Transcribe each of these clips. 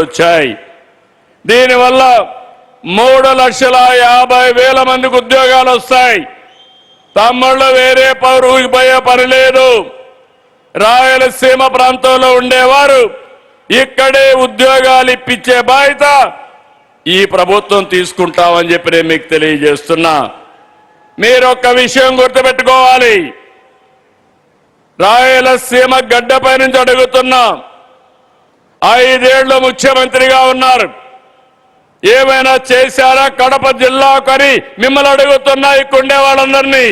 వచ్చాయి. దీనివల్ల 3,50,000 మందికి ఉద్యోగాలు వస్తాయి. తమ్ముళ్ళు వేరే ఊరికి పోయే పని లేదు. రాయలసీమ ప్రాంతంలో ఉండేవారు ఇక్కడే ఉద్యోగాలు ఇప్పించే బాధ్యత ఈ ప్రభుత్వం తీసుకుంటామని చెప్పి నేను మీకు తెలియజేస్తున్నా. మీరు ఒక్క విషయం గుర్తుపెట్టుకోవాలి. రాయలసీమ గడ్డపై నుంచి అడుగుతున్నా. 5 ఏళ్లు ముఖ్యమంత్రిగా ఉన్నారు. ఏమైనా చేశారా కడప జిల్లాకని మిమ్మల్ని అడుగుతున్నా. ఇక్కడే వాళ్ళందరినీ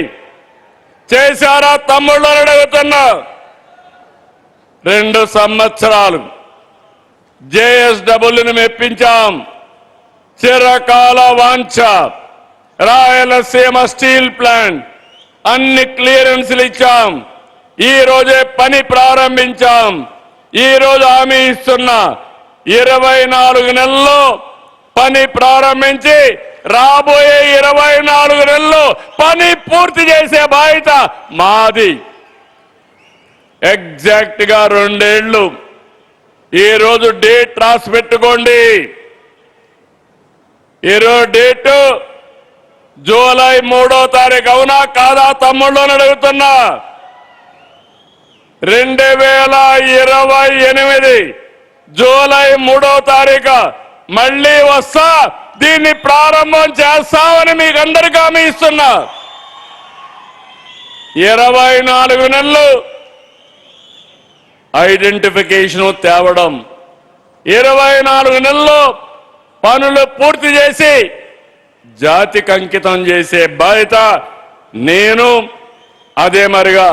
చేశారా తమ్ముళ్ళని అడుగుతున్నా. 2 సంవత్సరాలు జేఎస్డబ్ల్యూని మెప్పించాం. చిరకాల వాంఛ రాయలసీమ స్టీల్ ప్లాంట్ అన్ని క్లియరెన్స్లు ఇచ్చాం. ఈ రోజే పని ప్రారంభించాం. ఈ రోజు హామీ ఇస్తున్నా 24 నెలల్లో పని ప్రారంభించి రాబోయే 24 నెలల్లో పని పూర్తి చేసే బాధ్యత మాది. ఎగ్జాక్ట్ గా 2 ఏళ్లు. ఈ రోజు డేట్ రాసి పెట్టుకోండి. ఈరోజు డేటు జూలై 3వ తారీఖు. అవునా కాదా తమ్ముళ్ళు అని అడుగుతున్నా. 2028 జూలై 3వ తారీఖు మళ్ళీ వస్తా. దీన్ని ప్రారంభం చేస్తామని మీకు అందరికీ హామీ ఇస్తున్నా. 24 నెలలు ఐడెంటిఫికేషన్ తేవడం, 24 నెలల్లో పనులు పూర్తి చేసి జాతికి అంకితం చేసే బాధ్యత నేను అదే మరిగా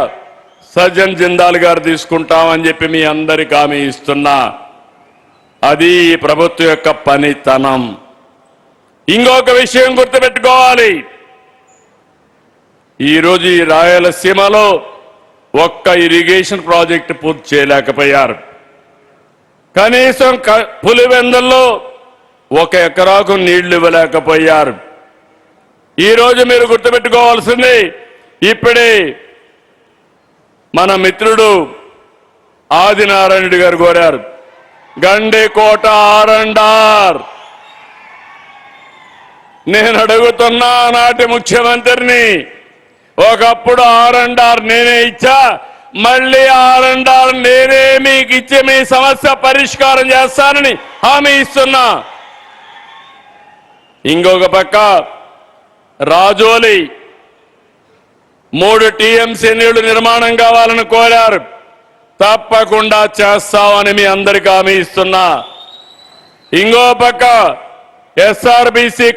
సజ్జన్ జిందాల్ గారు తీసుకుంటామని చెప్పి మీ అందరికీ హామీ ఇస్తున్నా. అది ఈ ప్రభుత్వం యొక్క పనితనం. ఇంకొక విషయం గుర్తుపెట్టుకోవాలి. ఈరోజు ఈ రాయలసీమలో ఒక్క ఇరిగేషన్ ప్రాజెక్టు పూర్తి చేయలేకపోయారు. కనీసం పులివెందుల్లో 1 ఎకరాకు నీళ్లు ఇవ్వలేకపోయారు. ఈరోజు మీరు గుర్తుపెట్టుకోవాల్సింది, ఇప్పుడే మన మిత్రుడు ఆదినారాయణుడు గారు కోరారు గండికోట ఆర్ఎండ్ఆర్. నేను అడుగుతున్నా నాటి ముఖ్యమంత్రిని, ఒకప్పుడు ఆర్ఎండ్ఆర్ నేనే ఇచ్చా, మళ్ళీ ఆర్ఎండ్ఆర్ నేనే మీకు ఇచ్చి మీ సమస్య పరిష్కారం చేస్తానని హామీ ఇస్తున్నా. ఇంకొక పక్క రాజోలి 3 టీఎంసీ నీళ్లు నిర్మాణం కావాలని కోరారు. తప్పకుండా చేస్తామని మీ అందరికీ హామీ ఇస్తున్నా. ఇంకో పక్క ఎస్ఆర్బీసీ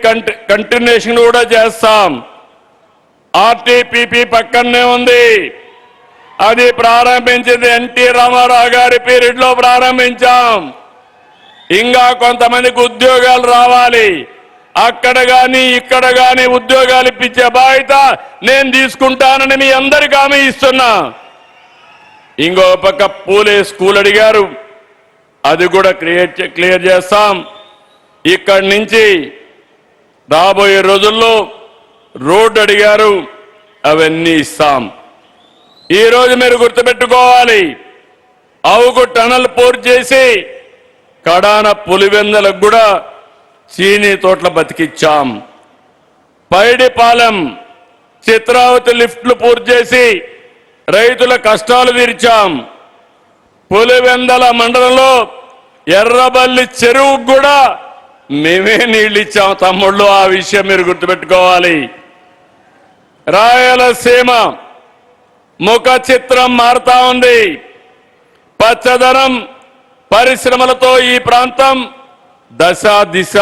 కంటిన్యూషన్ కూడా చేస్తాం. ఆర్టీపీపీ పక్కనే ఉంది. అది ప్రారంభించింది ఎన్టీ రామారావు గారి పీరియడ్ లో ప్రారంభించాం. ఇంకా కొంతమందికి ఉద్యోగాలు రావాలి. అక్కడ గాని ఇక్కడ గాని ఉద్యోగాలు ఇప్పించే బాధ్యత నేను తీసుకుంటానని మీ అందరికీ హామీ ఇస్తున్నా. ఇంకో పక్క పూలే స్కూల్ అడిగారు, అది కూడా క్లియర్ చేస్తాం. ఇక్కడి నుంచి రాబోయే రోజుల్లో రోడ్డు అడిగారు, అవన్నీ ఇస్తాం. ఈ రోజు మీరు గుర్తుపెట్టుకోవాలి, అవుకు టనల్ పూర్తి చేసి కడాన పులివెందులకు కూడా చీనీ తోటల బతికిచ్చాం. పైడిపాలెం చిత్రావతి లిఫ్ట్లు పూర్తి చేసి రైతుల కష్టాలు తీర్చాం. పులివెందల మండలంలో ఎర్రబల్లి చెరువు కూడా మేమే నీళ్ళు ఇచ్చాం తమ్ముళ్ళు. ఆ విషయం మీరు గుర్తుపెట్టుకోవాలి. రాయలసీమ ముఖ చిత్రం మారుతా ఉంది. పచ్చదనం పరిశ్రమలతో ఈ ప్రాంతం దశ దిశ